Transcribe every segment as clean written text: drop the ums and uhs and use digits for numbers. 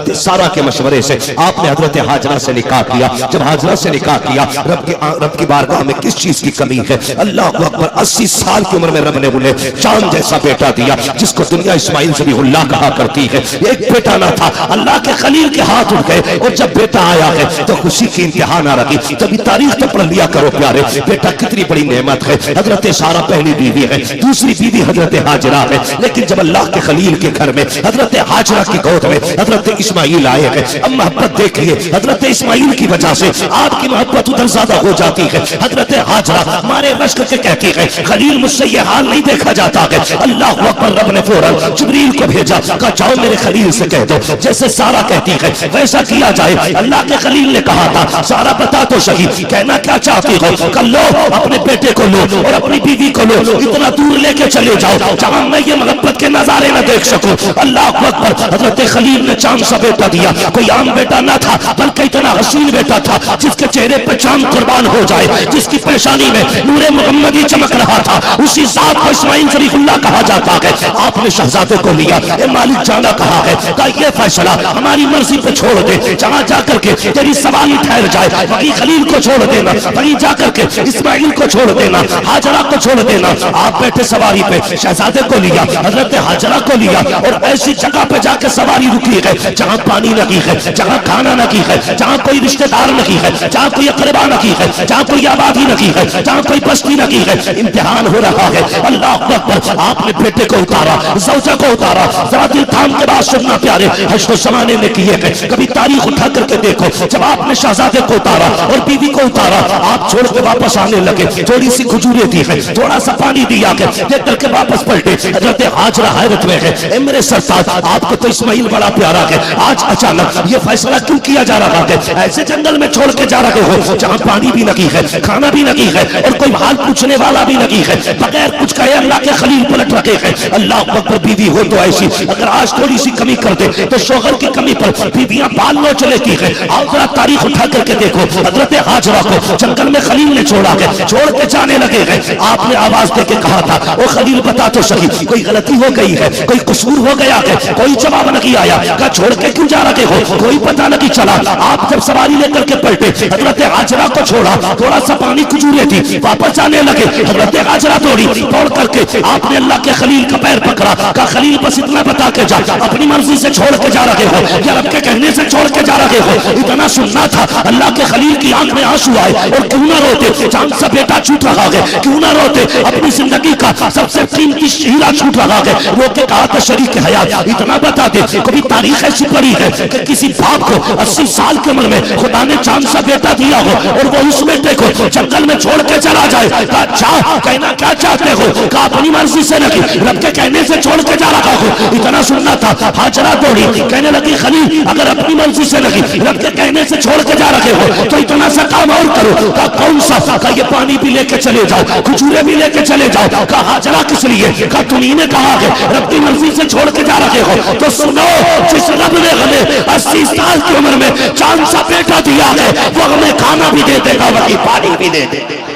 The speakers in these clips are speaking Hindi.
हजरत सारा के मशवरे से आपने हजरत हाजरा से निकाह किया। जब हाजरा से निकाह किया, रब की बारगाह में किस चीज की कमी है? अल्लाह अकबर, 80 साल की उम्र में रब ने उन्हें चांद जैसा बेटा दिया, जिसको दुनिया इस्माइल ज़बीहुल्लाह कहा करती है। एक बेटा ना था, अल्लाह के खलील के हाथ उठ गए, और जब बेटा आया है तो खुशी की इंतहा ना रखी। तभी तारीख तो पढ़ लिया करो प्यारे, बेटा कितनी बड़ी नेमत है। हजरत सारा पहली बीवी है, दूसरी बीवी हजरत हाजरा है, लेकिन जब अल्लाह के खलील के घर में हजरत हाजरा की गोद में हजरत इस्माइल आए हैं, अब मोहब्बत देखिए, हजरत इस्माइल की वजह से आपकी मोहब्बत उधर ज्यादा हो जाती है। हजरत हाजरा मारे रश्क के कहती है, खलील मुझसे ये हाल नहीं देखा जाता है। अल्लाह अकबर, रब ने फौरन जिब्रील को भेजा, कहा जाओ मेरे खलील से कह दो जैसे सारा कहती है वैसा किया जाए। अल्लाह के खलील ने कहा था, सारा बता तो सही कहना क्या चाहती हो? कल लो अपने बेटे को लो और अपनी बीवी को लो, इतना दूर लेके चले जाओ जहां मैं ये मोहब्बत के नजारे न देख सकूं। अल्लाह अकबर, हजरत खलील ने चांद सा बेटा दिया। कोई आम बेटा ना था, बल्कि इतना हसीन बेटा था जिसके चेहरे पे चांद कुर्बान हो जाए, जिसकी पेशानी में नूरे मोहम्मदी चमक रहा था। उसी जात को इस्माइल ज़बीहुल्लाह कहा जाता है। आपने शहजादे को लिया, ए मालिक जाना कहा है, कहा ये फैसला हमारी मर्जी पे छोड़ दे, जहां जाकर के तेरी सवारी ठहर जाए वहीं खलील को छोड़ देना, वहीं जाकर के इस्माइल को छोड़ देना, हाजरा को छोड़ देना। आप बैठे सवारी पे, शहजादे को लिया, हजरत हाजरा को लिया, और ऐसी जगह पे जाकर सवारी रुकी है जहां पानी नहीं है, जहां खाना नहीं है, जहां कोई रिश्तेदार नहीं है, जहां कोई अकरबा नहीं है, जहां कोई आबादी नहीं है, जहां कोई बस्ती नहीं है। इम्तिहान हो रहा है। अल्लाह अकबर, आपने बेटे को उतारा, ज़ौजा को उतारा। जरा दिल थाम के बात सुनना प्यारे, हश्र ज़माने में किए हैं, कभी तारीख उठा करके देखो। जब आपने शहजादे को उतारा और बीवी को उतारा, आप छोड़ के वापस आने लगे, थोड़ी सी खजूरें दी है, थोड़ा सा पानी दिया के देख करके वापस पलटे। हजरत हाजरा हैरत में है, ए मेरे सरताज, आपको तो इस्माइल बड़ा प्यारा है, आज अचानक ये फैसला क्यों किया जा रहा है? ऐसे जंगल में छोड़ के जा रहे हो जहां पानी भी नहीं है, खाना भी नहीं है, और कोई हाल पूछने वाला भी नहीं है। बगैर कुछ कहे अल्लाह के खलील पलट रखे हैं। अल्लाह अकबर, बीवी हो तो ऐसी, अगर आज थोड़ी सी कमी कर दे तो शोहर की कमी पर बीवियां बाल नोच लेती है। आओ जरा तारीख उठा करके देखो, हजरत हाजरा को जंगल में खलील ने छोड़ा है, छोड़ के जाने लगे हैं। आपने आवाज दे के कहा था, ओ खलील बता तो सही कोई गलती हो गई है, कोई कसूर हो गया है? कोई जवाब नहीं आया। कहा छोड़ के क्यों जा रहे हो? कोई पता नहीं चला। आप जब सवारी लेकर के पलटे, हजरत हाजरा को छोड़ा, थोड़ा सा पानी खजूरें थी, वापस जाने लगे। हजरत हाजरा दौड़ी, दौड़ करके आपने अल्लाह के खलील का पैर पकड़ा, कहा खलील बस इतना बता के जा, अपनी मर्जी से छोड़ के जा रहे हो या रब के कहने से छोड़ के जा रहे हो? इतना सुनना था। अल्लाह के खलील की आंख में आंसू आए, और क्यों ना रोते, चांद सा बेटा छूट रहा है, क्यों ना रोते, अपनी जिंदगी का सबसे कीमती हीरा छूट रहा है। रो के कहा था शरीक हयात, इतना बता दे, कभी तारीख ऐसी पड़ी है कि किसी बाप को 80 साल की उम्र में खुदा ने चांद सा बेटा दिया हो और वो उस बेटे को जंगल में छोड़ के चला जाए? अच्छा कहना क्या चाहते हो? कहा अपनी मर्जी से नहीं, रब के कहने से छोड़ के जा रहा हो। इतना सुनना था। हाजरा दौड़ी, कहने लगी खलील अगर अपनी मर्जी से नहीं, रब के कहने से छोड़ के जा रहे हो तो इतना सा काम और करो। कहा कौन सा? कहा ये पानी भी लेके चले जाओ, खजूरें भी लेके चले जाओ। कहा हाजरा किस लिए? कहा तुम्ही ने कहा है रब की मर्जी से छोड़ के जा रहे हो तो सुनो, जिस रब ने हमें 80 साल की उम्र में चांद सा बेटा दिया है, वो हमें खाना भी दे देगा, वही पानी भी दे देगा।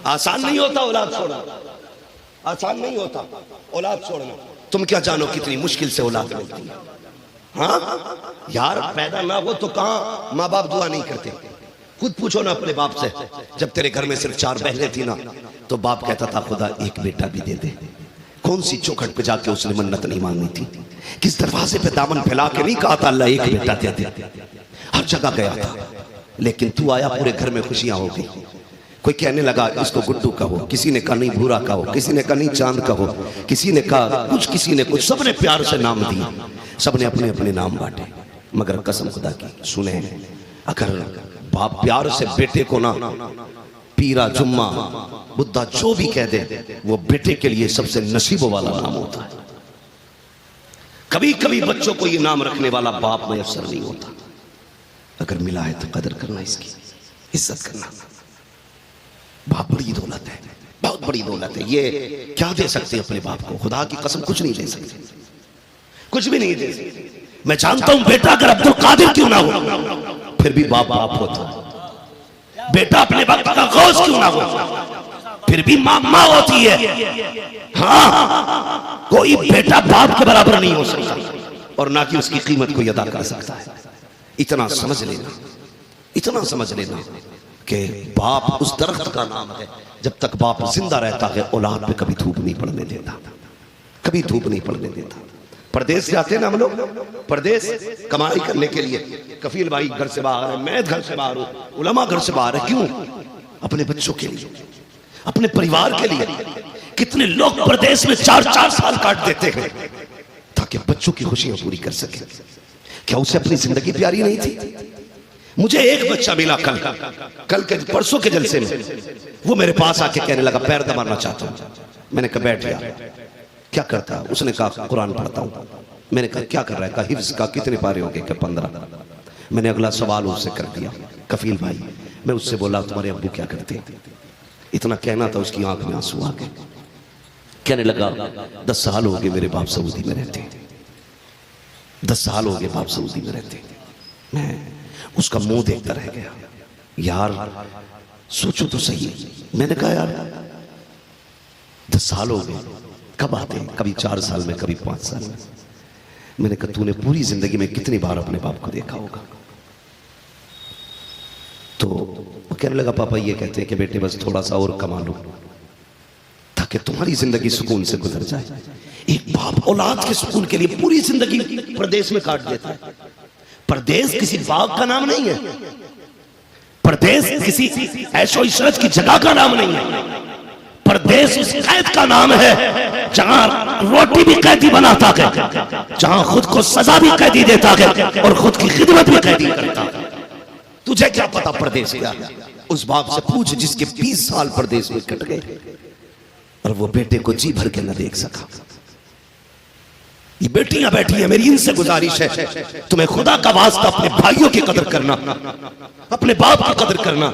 आसान नहीं होता औलाद छोड़ना, आसान नहीं होता औलाद छोड़ना। तुम क्या जानो कितनी मुश्किल से औलाद मिलती है। हाँ यार, पैदा ना हो तो कहाँ माँ बाप दुआ नहीं करते। खुद पूछो ना अपने बाप से, जब तेरे घर में सिर्फ 4 बहनें थी ना, तो बाप कहता था खुदा एक बेटा भी दे दे। कौन सी चौखट पे जाके उसने मन्नत नहीं मांगी थी? किस दरवाजे पे दामन फैला के नहीं कहा था अल्लाह एक बेटा दे दे? हर जगह गया था, लेकिन तू आया, पूरे घर में खुशियां हो गई। कोई कहने लगा इसको गुड्डू कहो, किसी ने कहा नहीं भूरा कहो, किसी ने कहा नहीं चांद कहो, किसी ने कहा कुछ, किसी ने कुछ, सबने प्यार से नाम दिए, सबने अपने अपने नाम बांटे। मगर कसम खुदा की सुने, अगर बाप प्यार से बेटे को ना पीरा, जुम्मा, बुद्धा जो भी कह दे, वो बेटे के लिए सबसे नसीबों वाला नाम होता है। कभी कभी बच्चों को ये नाम रखने वाला बाप मुयस्सर नहीं होता। अगर मिला है तो कदर करना, इसकी इज्जत करना। बाप बड़ी दौलत है, बहुत बड़ी दौलत है। ये क्या दे सकते अपने बाप को? खुदा की कसम कुछ नहीं दे सकते, कुछ भी नहीं दे सकते। मैं जानता हूं बेटा अगर अब्दुल कादिर क्यों ना हो, फिर भी बाप बाप होता। बेटा अपने वक्त का गौस क्यों ना हो, फिर भी मां मां होती है। हाँ कोई बेटा बाप के बराबर नहीं हो सकता और ना कि उसकी कीमत कोई अदा कर सकता है। इतना समझ लेना, इतना समझ लेना कि बाप उस दरख्त का नाम है, जब तक बाप जिंदा रहता है औलाद पे कभी धूप नहीं पड़ने देता, कभी धूप नहीं पड़ने देता। परदेश जाते हैं ना हम लोग, परदेश कमाई करने के लिए, कफील भाई घर से बाहर है, मैं घर से बाहर हूं, उलमा घर से बाहर है, क्यों? अपने बच्चों के लिए, अपने परिवार के लिए। कितने लोग प्रदेश में 4-4 साल काट देते हैं ताकि बच्चों की खुशियां पूरी कर सके। क्या उसे अपनी जिंदगी प्यारी नहीं थी? मुझे एक बच्चा मिला कल के परसों के जलसे में, वो मेरे पास आके कहने लगा पैर दबाना चाहता हूं। मैंने कहा बैठ जा, क्या करता है? उसने कहा कुरान पढ़ता हूं। मैंने कहा क्या कर रहा है? कहा हिफ्ज का। कितने पारे हो गए? 15। मैंने अगला सवाल उससे कर दिया, कफील भाई। मैं उससे बोला तुम्हारे अब्बू क्या करते? इतना कहना था, उसकी आंख में आंसू आ गए। कहने लगा 10 साल हो गए मेरे बाप सऊदी में रहते, 10 साल हो गए बाप सऊदी में रहते। मैं उसका मुंह देखता रह गया। यार सोचो तो सही। मैंने कहा यार 10 साल हो गए, कब आते? कभी 4 साल में, कभी 5 साल में। मैंने कहा तूने पूरी जिंदगी में कितनी बार अपने बाप को देखा होगा? तो वो कहने लगा पापा ये कहते हैं कि बेटे बस थोड़ा सा और कमा लो ताकि तुम्हारी जिंदगी सुकून से गुजर जाए। एक बाप औलाद के सुकून के लिए पूरी जिंदगी प्रदेश में काट देता है। प्रदेश किसी बाग का नाम नहीं है, प्रदेश किसी ऐशो इशरत की जगह का नाम नहीं है। प्रदेश उस कैद का नाम है जहां रोटी भी कैदी बनाता है, जहां खुद को सजा भी कैदी देता है और खुद की खिदमत भी कैदी करता है। तुझे क्या पता प्रदेश क्या है? उस बाप से पूछ जिसके 20 साल प्रदेश में कट गए और वो बेटे को जी भर के न देख सका। ये बेटियां बैठी है, मेरी इनसे गुजारिश है तुम्हें खुदा का वास्ता अपने भाइयों की कदर करना, अपने बाप की कदर करना।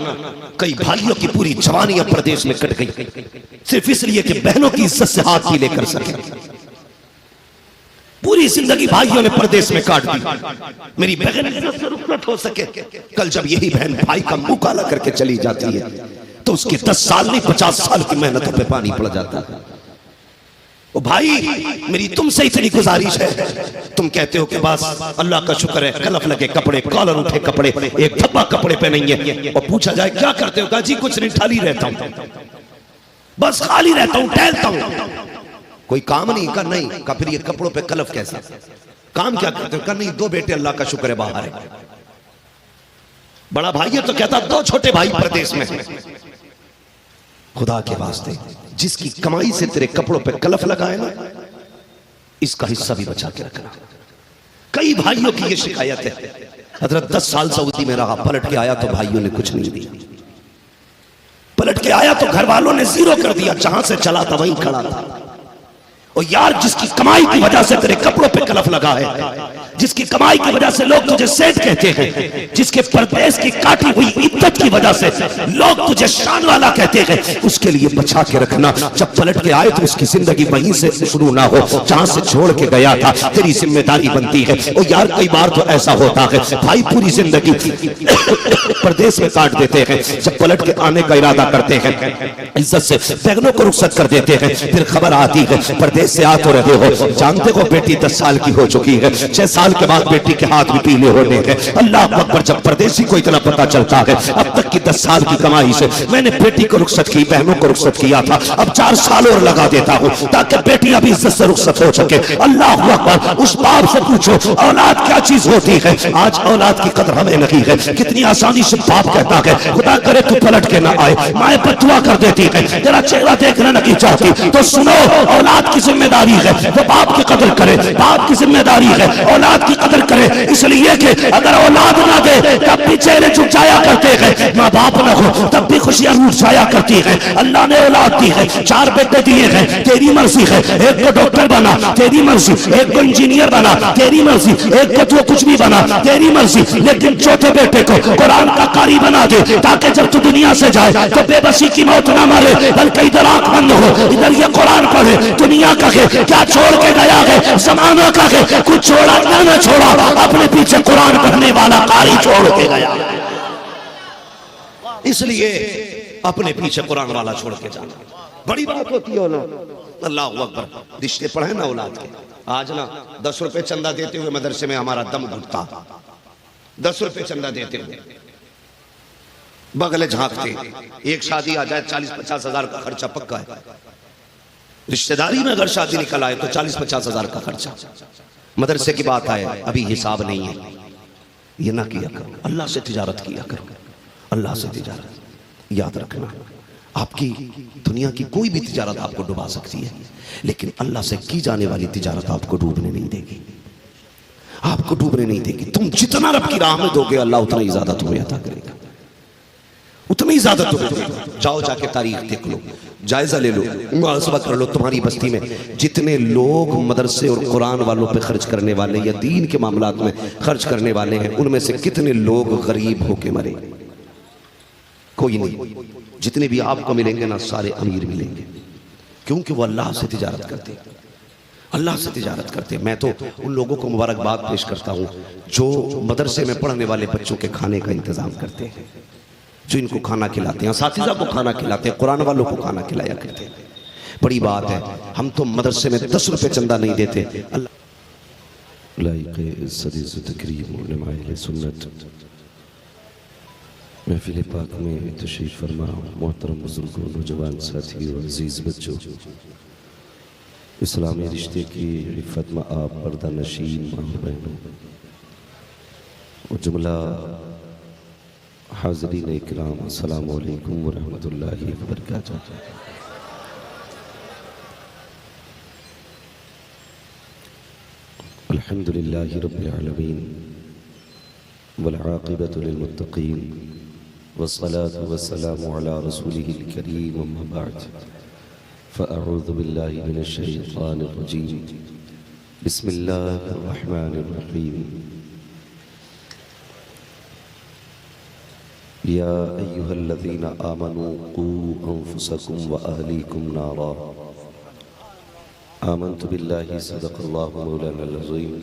कई भाइयों की पूरी जवानी अब प्रदेश में कट गई सिर्फ इसलिए कि बहनों की इज्जत से हाथ नहीं लेकर सके। पूरी जिंदगी भाइयों ने प्रदेश में काट दी, मेरी बहन इज्जत से रुखसत हो सके। कल जब यही बहन भाई का मुंह काला करके चली जाती है तो उसके 10 साल नहीं 50 साल की मेहनतों पे पानी पड़ जाता है। ओ भाई मेरी तुमसे इतनी गुजारिश है, तुम कहते हो कि बस अल्लाह का शुक्र है कलफ लगे कपड़े, कॉलर उठे कपड़े, एक धब्बा कपड़े पहनेंगे और पूछा जाए क्या करते हो? कहा जी कुछ नहीं, खाली रहता हूं, बस खाली रहता हूं, टहलता हूं, कोई काम नहीं। का नहीं। का फिर ये कपड़ों पे कलफ कैसा? काम क्या करते हो? का नहीं, 2 बेटे अल्लाह का शुक्र है बाहर है। बड़ा भाई है तो कहता 2 छोटे भाई प्रदेश में। खुदा के वास्ते जिसकी कमाई से तेरे कपड़ों पे कलफ लगाए ना, इसका हिस्सा भी बचा के रखना। कई भाइयों की ये शिकायत है, हजरत 10 साल सऊदी में रहा, पलट के आया तो भाइयों ने कुछ नहीं दिया, पलट के आया तो घर वालों ने 0 कर दिया, जहां से चला था वहीं खड़ा था। और यार जिसकी कमाई की वजह से तेरे कपड़ों पे कलफ लगा है, जिसकी कमाई की वजह से लोग तुझे सेठ कहते हैं, जिसके परदेश की काटी हुई इज्जत की वजह से लोग तुझे शान वाला कहते हैं, उसके लिए बचा के रखना। जब पलट के आए तो उसकी जिंदगी वहीं से शुरू ना हो जहां से छोड़ के गया था। तेरी जिम्मेदारी बनती है। और यार कई बार तो ऐसा होता है भाई पूरी जिंदगी प्रदेश में काट देते हैं, जब पलट के आने का इरादा करते हैं इज्जत से बहनों को रुखसत कर देते हैं, फिर खबर आती है परदेश से आ तो रहे हो, जानते हो बेटी 10 साल की हो चुकी है, 6 साल के बाद बेटी के हाथ भी पीले होने हैं। अल्लाह अकबर, जब परदेसी को इतना पता चलता है अब तक की 10 साल की कमाई से मैंने बेटी को रुखसत की, बहनों को रुखसत किया था, अब 4 साल और लगा देता हूं ताकि बेटियां भी इज्जत से रुखसत हो सके। अल्लाह अकबर। उस बाप से पूछो औलाद क्या चीज होती है। आज औलाद की कदर हमें नहीं है। कितनी आसानी से बाप कहता है खुदा करे तू पलट के ना आए, माए बददुआ कर देती है, तेरा चेहरा देखना नहीं चाहती। तो सुनो औलाद की जिम्मेदारी है वो बाप की कदर करे, बाप की जिम्मेदारी है औलाद की कदर करे, इसलिए कि अगर औलाद ना दे तब भी चेहरे झुक जाया करते हैं, माँ बाप ना हो तब भी खुशियां रूठ जाया करती है। अल्लाह ने औलाद दी है, 4 बेटे दिए हैं, तेरी मर्जी है, एक को डॉक्टर बना तेरी मर्जी, एक को इंजीनियर बना तेरी मर्जी, एक को तो कुछ भी बना तेरी मर्जी, लेकिन चौथे बेटे को कुरान का कारी बना दे ताकि जब तू दुनिया से जाए तो बेबसी की मौत ना मरे, बल्कि इधर आंख बंद हो इधर ये कुरान पढ़े। दुनिया का क्या छोड़ के गया है, जमाना का है, कुछ छोड़ा क्या ना छोड़ा, अपने पीछे कुरान पढ़ने वाला कारी छोड़ के गया, इसलिए अपने पीछे कुरान वाला छोड़ के जाना बड़ी बात होती है। अल्लाह अकबर। रिश्ते पढ़े ना औलाद के। आज ना 10 रुपए चंदा देते हुए मदरसे में हमारा दम घुटता, 10 रुपए चंदा देते हुए बगले झांकते। एक शादी आ जाए 40-50 हजार का खर्चा पक्का है। रिश्तेदारी में अगर शादी निकल आए तो 40-50 हजार का खर्चा। मदरसे की बात आए अभी हिसाब नहीं है, ये ना किया करो। अल्लाह से तिजारत किया करो, अल्लाह से तिजारत। याद रखना, आपकी दुनिया की कोई भी तिजारत आपको डुबा सकती है, लेकिन अल्लाह से की जाने वाली तिजारत आपको डूबने नहीं देगी, आपको डूबने नहीं देगी। तुम जितना रब की राह में दोगे अल्लाह उतना ही ज्यादा तुम्हें अता करेगा, उतनी ज्यादा तुम्हें देगा। जाओ जाके तारीख देख लो, जायजा ले लो, मुहासबा कर लो। तुम्हारी बस्ती में जितने लोग मदरसे और कुरान वालों पे खर्च करने वाले या दीन के मामलात में खर्च करने वाले हैं, उनमें से कितने लोग गरीब होके मरे? कोई नहीं। जितने भी आपको मिलेंगे ना, सारे अमीर मिलेंगे, क्योंकि वो अल्लाह से तिजारत करते, अल्लाह से तिजारत करते। मैं तो उन लोगों को मुबारकबाद पेश करता हूँ जो मदरसे में पढ़ने वाले बच्चों के खाने का इंतजाम करते हैं, जो इनको खाना खिलाते हैं, असातिज़ा को खाना खिलाते हैं, कुरान वालों को खाना खिलाया करते हैं। बड़ी बात है। हम तो मदरसे में 10 रुपए चंदा नहीं देते। महफिल पाक में तशरीफ़ फरमा मोहतरम बुजुर्गों, नौजवान साथियों, अजीज़ बच्चों, इस्लामी रिश्ते की इफ़्फ़त में आप पर्दा नशीन माँ बहनों और जुमला हाज़रीन इकराम, अस्सलामु अलैकुम व रहमतुल्लाहि व बरकातुहू। अल्हम्दुलिल्लाहि रब्बिल आलमीन वल आक़िबतु लिल मुत्तक़ीन वस्सलातु वस्सलामु अला रसूलिहिल करीम, अम्मा बअद, फ़अऊज़ु बिल्लाहि मिनश शैतानिर रजीम, बिस्मिल्लाहिर रहमानिर रहीम। या अय्युहल्लज़ीना आमनू क़ू अन्फुसकुम व अहलीकुम नारा, आमन्तु बिल्लाहि सदक़ल्लाहु मौलानल अज़ीम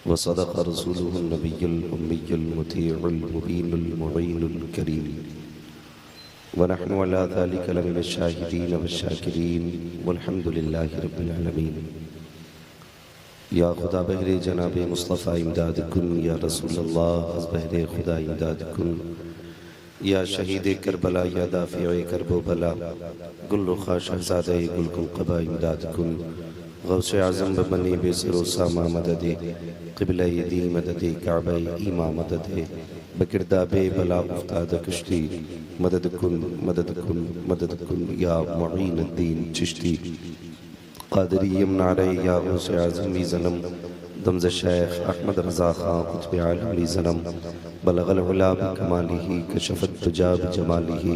व सदक़ रसूलुहुन नबियुल उम्मियुल मुतीउल मुबीनुल मुईनुल करीम व नहनु अला ज़ालिका लमिनश शाहिदीन वश्शाकिरीन वल्हम्दुलिल्लाहि रब्बिल आलमीन। या खुदा बहरे जनाब मुस्तफ़ा इमदाद कुन, या रसूलल्लाह अज़ बहरे खुदा इमदाद कुन, या शहीद करबला, या दाफ़िए करबो भला, गुल रुखा शहज़ादे गुल क़बा इमदाद कुन, गौसे आज़म बनी बेसरो सामा मददे, क़िबला दी मददे, काबा ईमा मददे, बकिरदाबे बला उफ्ताद कश्ती, मदद कुन मदद कुन मदद कुन, या मुईन अद्दीन चिश्ती क़ादरी यमनारे, या गौसे आज़म ली ज़नम, दमज़ शेख अहमद रज़ा ख़ां क़ुत्ब आलम ली ज़नम, बलगल उला बिकमालिही, कशफ़त दुजा बिजमालिही,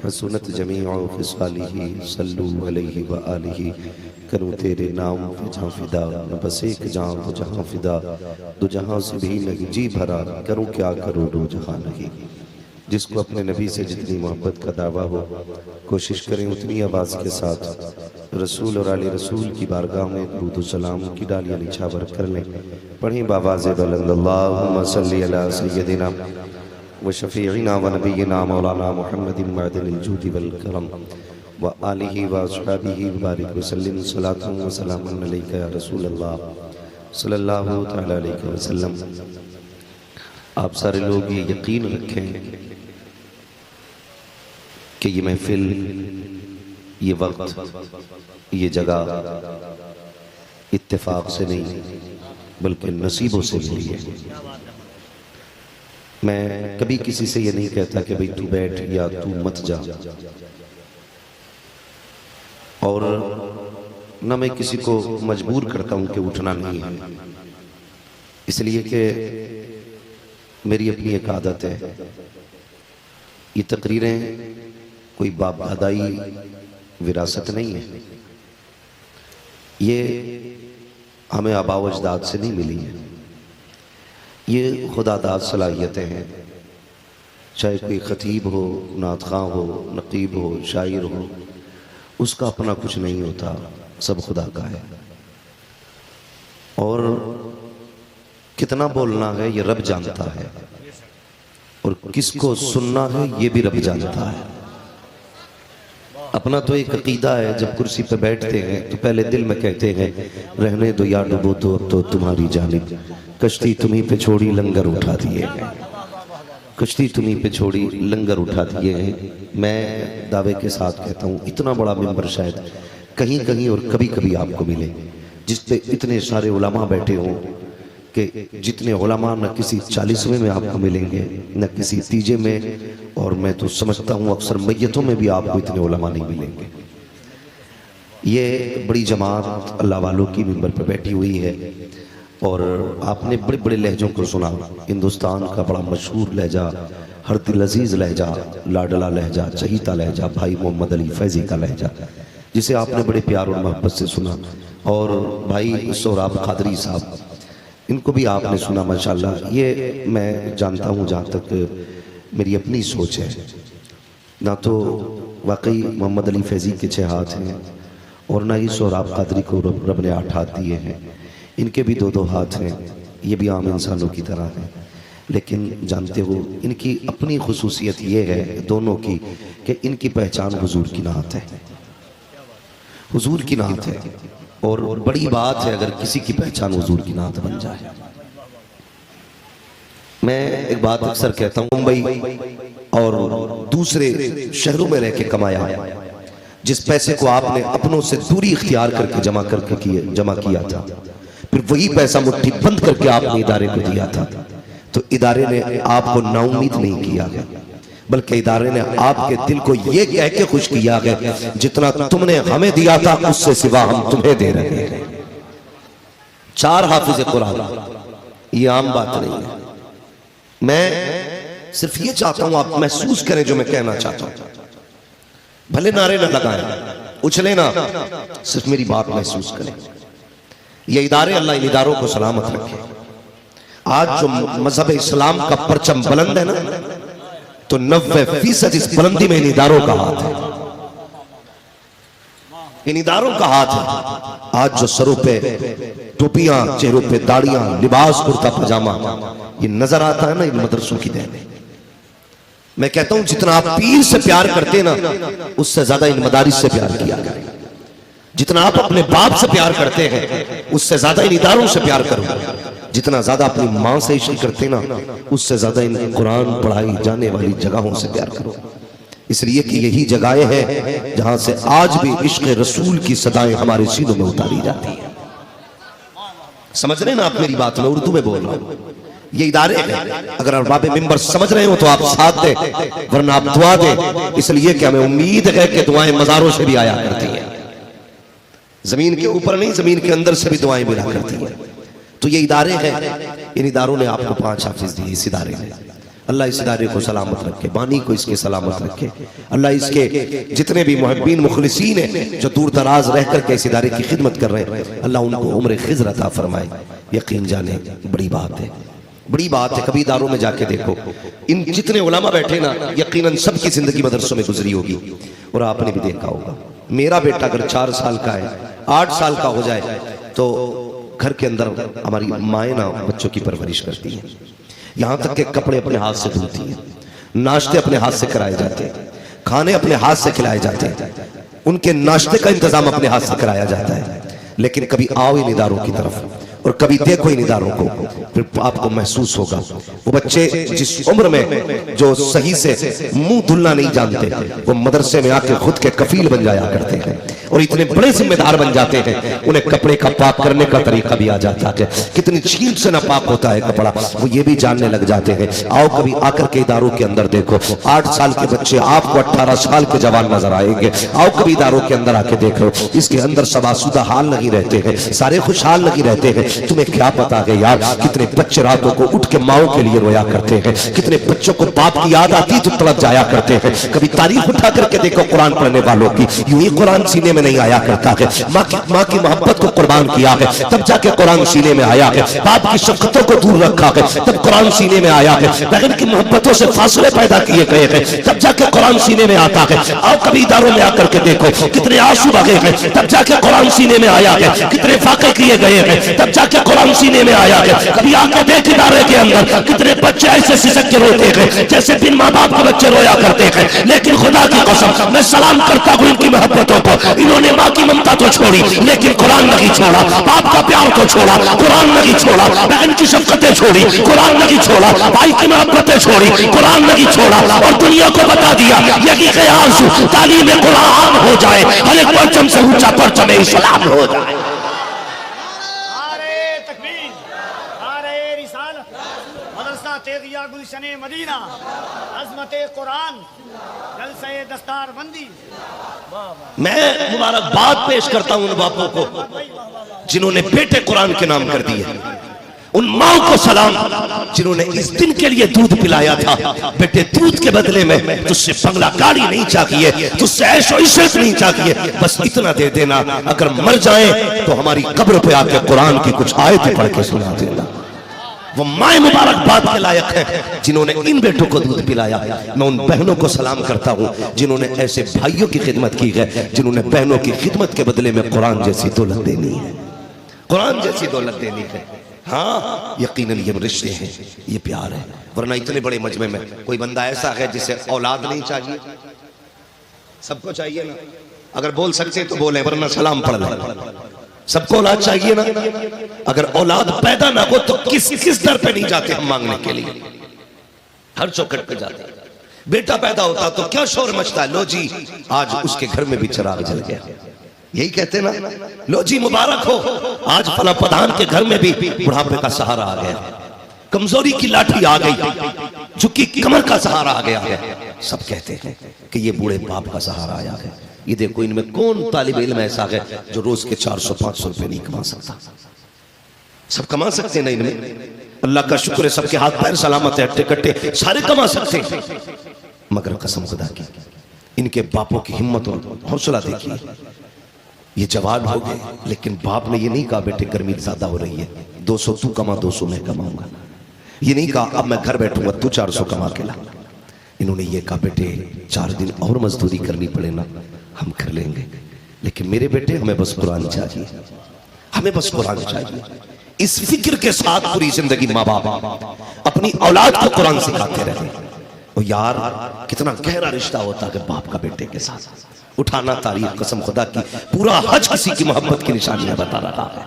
हसनत जमीअ ख़िसालिही, सल्लू अलैहि व आलिही। करूँ तेरे नाम पे जहाँ फिदा, न बस एक जान तो जहाँ फिदा, दो जहाँ से भी नहीं जी भरा, करूँ क्या करूँ दो जहाँ नहीं। जिसको अपने नबी से जितनी मोहब्बत का दावा हो, कोशिश करें उतनी आवाज़ के साथ रसूल और आले रसूल की बारगाह में दुरूद सलाम की डालियाँ निछावर कर लें। पढ़ें बावाज़ बुलंद, अल्लाहुम्मा सल्ली अला सय्यदिना व शफ़ीइना व नबीना मौलाना मुहम्मदिन मअदिनिल जूदि वल करम व आलिही व अस्हाबिही व बारिक व सल्लिम सलातुन व सलामुन अलैका या रसूल अल्लाह सल्लल्लाहु तआला अलैहि वसल्लम। आप सारे लोग ये यकीन रखें कि ये महफिल, ये वक्त, ये जगह इत्तेफाक से नहीं बल्कि नसीबों से मिली है। मैं कभी किसी से ये नहीं कहता कि भाई तू बैठ या तू मत जा, और न मैं किसी को मजबूर करता हूं कि उठना नहीं है, इसलिए कि मेरी अपनी एक आदत है। ये तकरीरें कोई बाप दादाई विरासत नहीं है, ये हमें आबा व अजदाद से नहीं मिली है, ये खुदादाद सलाहियतें हैं। चाहे कोई ख़तीब हो, नात ख़ां हो, नक़ीब हो, शायर हो, उसका अपना कुछ नहीं होता, सब खुदा का है। और कितना बोलना है ये रब जानता है, और किसको सुनना है ये भी रब जानता है। अपना तो एक अकीदा है, जब कुर्सी पर बैठते हैं तो पहले दिल में कहते हैं रहने दो या डुबो तो अब तो तुम्हारी जानिब, कश्ती तुम्हीं पे छोड़ी लंगर उठा दिए हैं, कश्ती तुम्हीं पे छोड़ी लंगर उठा दिए हैं। मैं दावे के साथ कहता हूँ इतना बड़ा मिंबर शायद कहीं कहीं और कभी कभी आपको मिले जिस पे इतने सारे उलमा बैठे हों कि जितने उलमा न किसी 40वें में आपको मिलेंगे न किसी तीजे में, और मैं तो समझता हूँ अक्सर मैयतों में भी आपको इतने उलमा नहीं मिलेंगे। ये बड़ी जमात अल्लाह वालों की मिंबर पर बैठी हुई है और आपने बड़े बड़े लहजों को सुना। हिंदुस्तान का बड़ा मशहूर लहजा, हर दिल अजीज लहजा, लाडला लहजा, चहीता लहजा, भाई मोहम्मद अली फैजी का लहजा, जिसे आपने बड़े प्यार और मोहब्बत से सुना। और भाई सोहराब कादरी साहब, इनको भी आपने सुना माशाल्लाह। ये मैं जानता हूँ, जहाँ तक मेरी अपनी सोच है, ना तो वाकई मोहम्मद अली फैजी के 6 हाथ हैं और ना ही सोहराब कादरी को रब ने 8 हाथ दिए हैं। इनके भी 2-2 हाथ हैं, ये भी आम इंसानों की तरह हैं। लेकिन जानते हो इनकी अपनी खुसूसियत ये है दोनों की कि इनकी पहचान हुजूर की नात है, हुजूर की नात है। और बड़ी बात है अगर किसी की पहचान हुजूर की नात बन जाए। मैं एक बात अक्सर कहता हूँ, मुंबई और दूसरे शहरों में रह के कमाया, जिस पैसे को आपने अपनों से दूरी इख्तियार करके जमा किया था, फिर वही पैसा मुट्ठी बंद करके आपने इदारे को दिया था, तो इदारे ने आपको नाउम्मीद नहीं किया है, बल्कि इदारे ने आपके दिल को ये कह के खुश किया है जितना तुमने हमें दिया था उससे सिवा हम तुम्हें दे रहे हैं। 4 हाफिज कुरान, ये आम बात नहीं है। मैं सिर्फ ये चाहता हूं आप महसूस करें जो मैं कहना चाहता हूं। भले नारे ना लगाएं, उछले ना, सिर्फ मेरी बात महसूस करें। ये इदारे अल्लाह इन इदारों को सलामत रखे। आज जो मजहब इस्लाम का परचम बुलंद है ना, तो 90% इस बुलंदी में इन इदारों का हाथ है, इन इदारों का हाथ है। आज जो सरों पे टोपियां, चेहरों पे दाढ़ियां, लिबास कुर्ता पजामा ये नजर आता है ना, इन मदरसों की देन है। मैं कहता हूं जितना आप पीर से प्यार करते ना, उससे ज्यादा इन मदारिस से प्यार किया गया। जितना आप अपने बाप से प्यार करते हैं उससे ज्यादा इन इदारों से प्यार करो। जितना ज्यादा अपनी मां से इश्क करते ना, उससे ज्यादा इन कुरान पढ़ाई जाने वाली जगहों से प्यार करो। इसलिए कि यही जगहें हैं जहां से आज भी इश्क रसूल की सदाएं हमारे सीनों में उतारी जाती है। समझ रहे ना आप मेरी बात? में उर्दू में बोल रहा हूं। ये इदारे हैं, अगर अरबाब मिंबर समझ रहे हो तो आप साथ दें, वरना आप दुआ दें। इसलिए कि हमें उम्मीद है कि दुआएं मज़ारों से भी आया करती हैं, जमीन के ऊपर नहीं, जमीन के अंदर से भी दुआएं मिला करती हैं। तो ये इदारे हैं, इन इदारों ने आपको 5 हाफिज दिए। इस इदारे ने, अल्लाह इस इदारे को सलामत रखे, बानी को इसके सलामत रखे। अल्लाह इसके जितने भी मुहब्बीन मुखलिसीन हैं जो दूर दराज रह कर के इस इदारे की खिदमत कर रहे हैं, अल्लाह उनको उम्र खिज़र अता फरमाए। यकीन जाने बड़ी बात है, बड़ी बात है। कभी इदारों में जाके देखो, इन जितने उलमा बैठे ना, यकीनन सबकी जिंदगी मदरसों में गुजरी होगी। और आपने भी देखा होगा, मेरा बेटा अगर 4 साल का है, 8 साल का हो जाए तो घर के अंदर हमारी माएँ ना बच्चों की परवरिश करती हैं। यहाँ तक के कपड़े अपने हाथ से धुलती हैं, नाश्ते अपने हाथ से कराए जाते हैं, खाने अपने हाथ से खिलाए जाते हैं, उनके नाश्ते का इंतजाम अपने हाथ से कराया जाता है। लेकिन कभी आओ इन इदारों की तरफ और कभी देखो इन इदारों को, फिर आपको महसूस होगा वो बच्चे जिस उम्र में जो सही से मुंह धुलना नहीं जानते, वो मदरसे में आके खुद के कफील बन जाया करते हैं और इतने बड़े जिम्मेदार बन जाते हैं। उन्हें कपड़े का पाक करने का तरीका भी आ जाता है, कितनी छील से ना पाक होता है कपड़ा, वो ये भी जानने लग जाते हैं। आओ कभी आकर के इदारों के अंदर देखो, 8 साल के बच्चे आपको 18 साल के जवान नजर आएंगे। आओ कभी इदारों के अंदर आके देखो, इसके अंदर सबासुदा हाल नहीं रहते हैं, सारे खुशहाल नहीं रहते हैं। तुम्हें क्या पता है यार, कितने बच्चे रातों को उठ के माओ के लिए रोया करते हैं, कितने बच्चों को बाप की याद आती तो तड़प जाया करते हैं। कभी तारीख उठा करके देखो कुरान पढ़ने वालों की, यूं ही कुरान सीने में नहीं आया करता है। माँ की मोहब्बत को कुर्बान किया है तब जाके कुरान सीने में आया है, बाप की शफ़क़तों को दूर रखा है तब कुरान सीने में आया है, बहन की मोहब्बतों से फासले पैदा किए गए हैं तब जाके कुरान सीने में आता है। आओ कभी इदारों में आकर के देखो, कितने आंसू बहे हैं तब जाके कुरान सीने में आया है, कितने फाके किए गए हैं तब जाके कुरान सीने में आया है। कभी आके देख इदारे के अंदर कितने बच्चे ऐसे सिसक के रोते हैं जैसे बिन माँ बाप के बच्चे रोया करते हैं। लेकिन खुदा की कसम मैं सलाम करता हूँ इनकी मोहब्बतों को। इन्होंने माँ की ममता तो छोड़ी लेकिन कुरान नहीं छोड़ा, बाप का प्यार तो छोड़ा, कुरान नहीं छोड़ा, बहन की शफकतें छोड़ी, कुरान नहीं छोड़ा, भाई की मोहब्बतें छोड़ी, कुरान नहीं छोड़ा। और दुनिया को बता दिया यही क़यास तालीम कुरान हो जाए, हर एक परचम से ऊंचा परचम इस्लाम हो जाए। गुलशने मदीना अज़मते कुरान जलसे दस्तार बंदी। मैं मुबारकबाद पेश करता हूं उन बापों को जिन्होंने बेटे कुरान के नाम कर दिए, उन माओ को सलाम जिन्होंने इस दिन के लिए दूध पिलाया था। बेटे दूध के बदले में तुझसे बंगला गाड़ी नहीं चाहिए, तुझसे ऐशो इशरत नहीं चाहिए, बस इतना दे देना अगर मर जाए तो हमारी कब्र पे आके कुरान की कुछ आयतें पढ़ के सुना देना। वो माए मुबारकबाद के लायक है जिन्होंने इन बेटों को दूध पिलाया। मैं उन बहनों को सलाम करता हूँ जिन्होंने ऐसे भाइयों की खिदमत की है, जिन्होंने बहनों की खिदमत के बदले में कुरान जैसी दौलत देनी है, कुरान जैसी दौलत देनी है। हाँ यकीनन ये रिश्ते हैं, ये प्यार है। वरना इतने बड़े मजमे में कोई बंदा ऐसा है जिसे औलाद नहीं चाहिए, सबको चाहिए ना। अगर बोल सकते तो बोले, वरना सलाम पढ़ ले। सबको औलाद चाहिए ना। अगर औलाद पैदा ना हो तो किस दर पे नहीं जाते हम मांगने के लिए, हर चौखट पे जाते हैं। बेटा पैदा होता तो क्या शोर मचता है, लो जी आज उसके घर में भी चिराग जल गया, यही कहते ना, लो जी मुबारक हो आज फला प्रधान के घर में भी बुढ़ापे का सहारा आ गया, कमजोरी की लाठी आ गई, झुकी कमर का सहारा आ गया। सब कहते हैं कि ये बूढ़े बाप का सहारा आया है। ये देखो इनमें कौन तालिब इल्म ऐसा है जो रोज के 400-500 रुपए नहीं कमा सकता। सब कमा सकते हैं ना इनमें, अल्लाह का शुक्र है सबके हाथ पैर सलामत है, अट्टे कट्टे सारे कमा सकते हैं। मगर कसम खुदा की इनके बापों की हिम्मत और हौसला देखिए। ये जवान हो गए लेकिन बाप ने ये नहीं कहा बेटे गर्मी ज्यादा हो रही है 200 तू कमा 200 मैं कमाऊंगा। ये नहीं कहा अब मैं घर बैठूंगा तू 400 कमा के ला। इन्होंने ये कहा बेटे 4 दिन और मजदूरी करनी पड़े ना हम कर लेंगे, लेकिन मेरे बेटे हमें बस कुरान चाहिए, हमें बस कुरान चाहिए। इस फिक्र के साथ पूरी जिंदगी माँ बाप अपनी औलाद को कुरान सिखाते रहे। और यार कितना गहरा रिश्ता होता है बाप का बेटे के साथ। उठाना तारीख कसम खुदा की, पूरा हज किसी की मोहब्बत की निशानियां बता रहा है।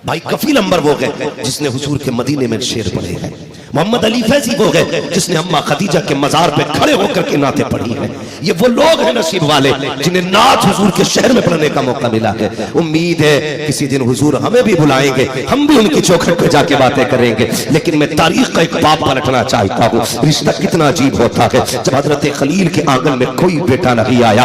भाई कफील अंबर वो गए जिसने हुजूर के मदीने में शेर पढ़े हैं। मोहम्मद अली फैजी वो गए जिसने अम्मा खदीजा के मजार पे खड़े होकर के नाते पढ़ी हैं। ये वो लोग हैं नसीब वाले जिन्हें नात हुजूर के शहर में पढ़ने का मौका मिला है। उम्मीद है किसी दिन हुजूर हमें भी बुलाएंगे, हम भी उनकी चौखट पे जाके बातें करेंगे। लेकिन मैं तारीख का एक बाप पलटना चाहता हूँ। रिश्ता कितना अजीब होता है जब हजरत खलील के आंगन में कोई बेटा नहीं आया।